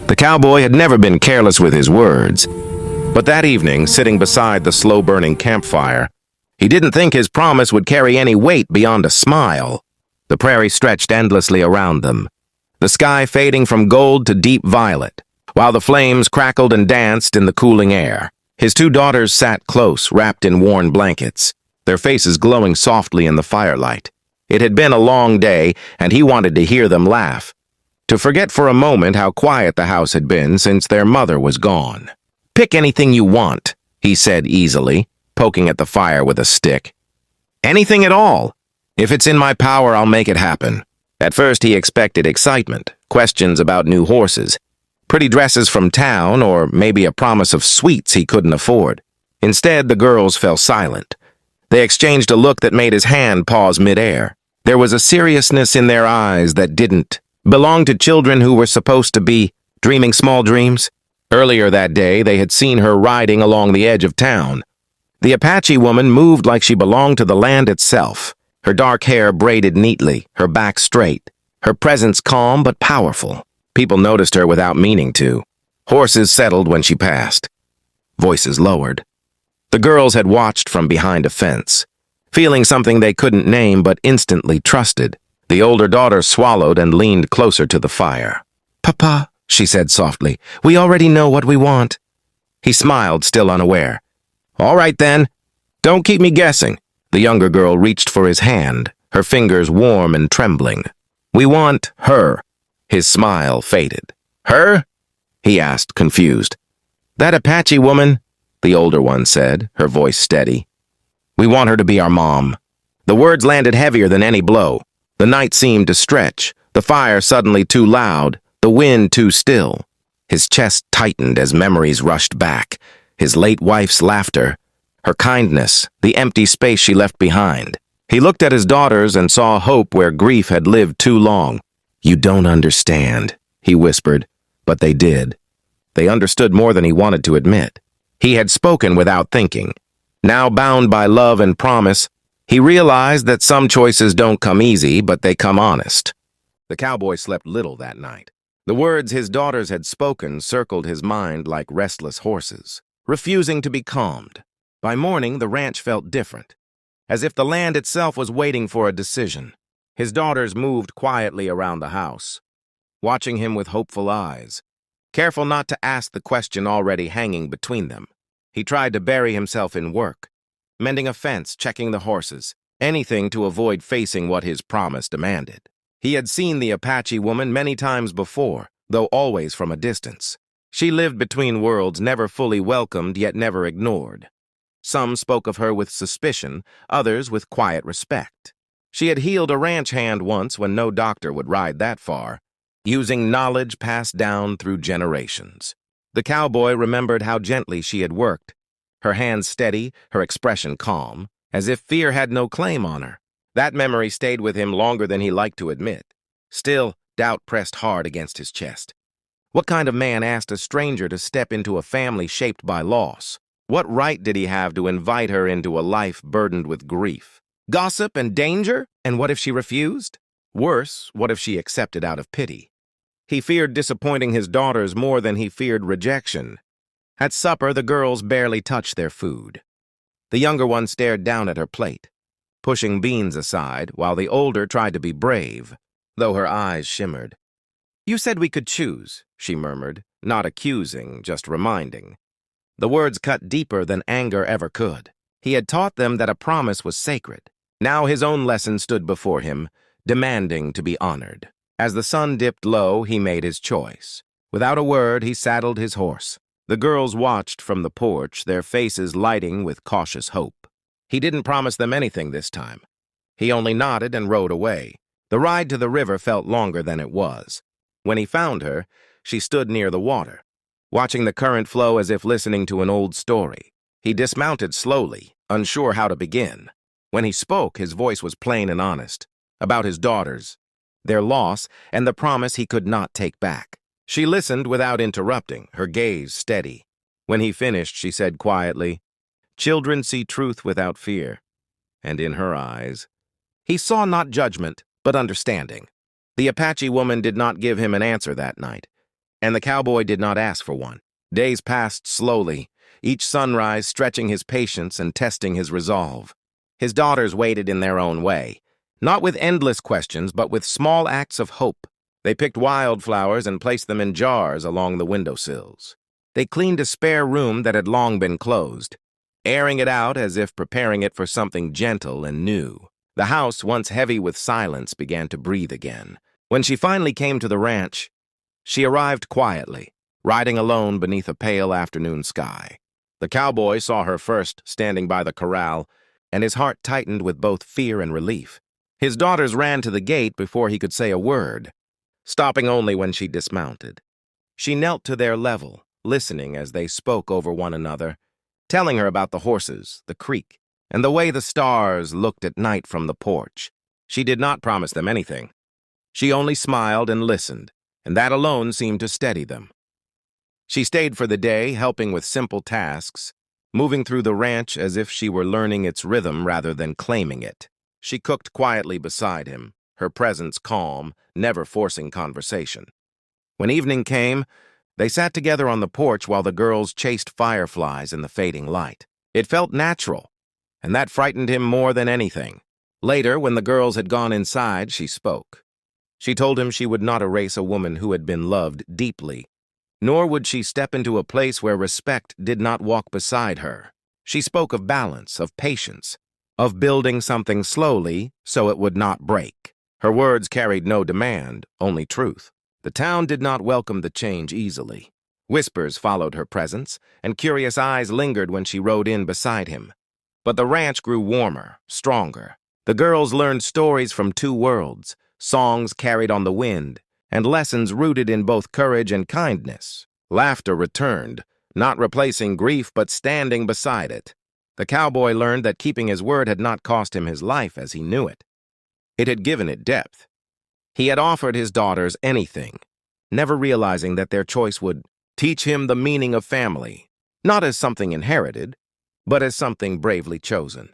The cowboy had never been careless with his words, but that evening, sitting beside the slow-burning campfire, he didn't think his promise would carry any weight beyond a smile. The prairie stretched endlessly around them, the sky fading from gold to deep violet, while the flames crackled and danced in the cooling air. His two daughters sat close, wrapped in worn blankets, their faces glowing softly in the firelight. It had been a long day, and he wanted to hear them laugh, to forget for a moment how quiet the house had been since their mother was gone. "Pick anything you want," he said easily, poking at the fire with a stick. "Anything at all. If it's in my power, I'll make it happen." At first he expected excitement, questions about new horses, pretty dresses from town, or maybe a promise of sweets he couldn't afford. Instead, the girls fell silent. They exchanged a look that made his hand pause midair. There was a seriousness in their eyes that didn't belong to children who were supposed to be dreaming small dreams. Earlier that day, they had seen her riding along the edge of town. The Apache woman moved like she belonged to the land itself, her dark hair braided neatly, her back straight, her presence calm but powerful. People noticed her without meaning to. Horses settled when she passed. Voices lowered. The girls had watched from behind a fence, feeling something they couldn't name but instantly trusted. The older daughter swallowed and leaned closer to the fire. "Papa," she said softly, "we already know what we want." He smiled, still unaware. "All right then. Don't keep me guessing." The younger girl reached for his hand, her fingers warm and trembling. "We want her." His smile faded. "Her?" he asked, confused. "That Apache woman," the older one said, her voice steady. "We want her to be our mom." The words landed heavier than any blow. The night seemed to stretch, the fire suddenly too loud, the wind too still. His chest tightened as memories rushed back, his late wife's laughter, her kindness, the empty space she left behind. He looked at his daughters and saw hope where grief had lived too long. "You don't understand," he whispered, but they did. They understood more than he wanted to admit. He had spoken without thinking. Now bound by love and promise, he realized that some choices don't come easy, but they come honest. The cowboy slept little that night. The words his daughters had spoken circled his mind like restless horses, refusing to be calmed. By morning, the ranch felt different, as if the land itself was waiting for a decision. His daughters moved quietly around the house, watching him with hopeful eyes, careful not to ask the question already hanging between them. He tried to bury himself in work, mending a fence, checking the horses, anything to avoid facing what his promise demanded. He had seen the Apache woman many times before, though always from a distance. She lived between worlds, never fully welcomed, yet never ignored. Some spoke of her with suspicion, others with quiet respect. She had healed a ranch hand once when no doctor would ride that far, using knowledge passed down through generations. The cowboy remembered how gently she had worked, her hands steady, her expression calm, as if fear had no claim on her. That memory stayed with him longer than he liked to admit. Still, doubt pressed hard against his chest. What kind of man asked a stranger to step into a family shaped by loss? What right did he have to invite her into a life burdened with grief? Gossip and danger? And what if she refused? Worse, what if she accepted out of pity? He feared disappointing his daughters more than he feared rejection. At supper, the girls barely touched their food. The younger one stared down at her plate, pushing beans aside, while the older tried to be brave, though her eyes shimmered. "You said we could choose," she murmured, not accusing, just reminding. The words cut deeper than anger ever could. He had taught them that a promise was sacred. Now his own lesson stood before him, demanding to be honored. As the sun dipped low, he made his choice. Without a word, he saddled his horse. The girls watched from the porch, their faces lighting with cautious hope. He didn't promise them anything this time. He only nodded and rode away. The ride to the river felt longer than it was. When he found her, she stood near the water, watching the current flow as if listening to an old story. He dismounted slowly, unsure how to begin. When he spoke, his voice was plain and honest, about his daughters, their loss, and the promise he could not take back. She listened without interrupting, her gaze steady. When he finished, she said quietly, "Children see truth without fear." And in her eyes, he saw not judgment, but understanding. The Apache woman did not give him an answer that night. And the cowboy did not ask for one. Days passed slowly, each sunrise stretching his patience and testing his resolve. His daughters waited in their own way, not with endless questions, but with small acts of hope. They picked wildflowers and placed them in jars along the windowsills. They cleaned a spare room that had long been closed, airing it out as if preparing it for something gentle and new. The house, once heavy with silence, began to breathe again. When she finally came to the ranch, she arrived quietly, riding alone beneath a pale afternoon sky. The cowboy saw her first, standing by the corral, and his heart tightened with both fear and relief. His daughters ran to the gate before he could say a word, stopping only when she dismounted. She knelt to their level, listening as they spoke over one another, telling her about the horses, the creek, and the way the stars looked at night from the porch. She did not promise them anything. She only smiled and listened, and that alone seemed to steady them. She stayed for the day, helping with simple tasks, moving through the ranch as if she were learning its rhythm rather than claiming it. She cooked quietly beside him, her presence calm, never forcing conversation. When evening came, they sat together on the porch while the girls chased fireflies in the fading light. It felt natural, and that frightened him more than anything. Later, when the girls had gone inside, she spoke. She told him she would not erase a woman who had been loved deeply, nor would she step into a place where respect did not walk beside her. She spoke of balance, of patience, of building something slowly so it would not break. Her words carried no demand, only truth. The town did not welcome the change easily. Whispers followed her presence, and curious eyes lingered when she rode in beside him. But the ranch grew warmer, stronger. The girls learned stories from two worlds, songs carried on the wind, and lessons rooted in both courage and kindness. Laughter returned, not replacing grief but standing beside it. The cowboy learned that keeping his word had not cost him his life as he knew it. It had given it depth. He had offered his daughters anything, never realizing that their choice would teach him the meaning of family, not as something inherited, but as something bravely chosen.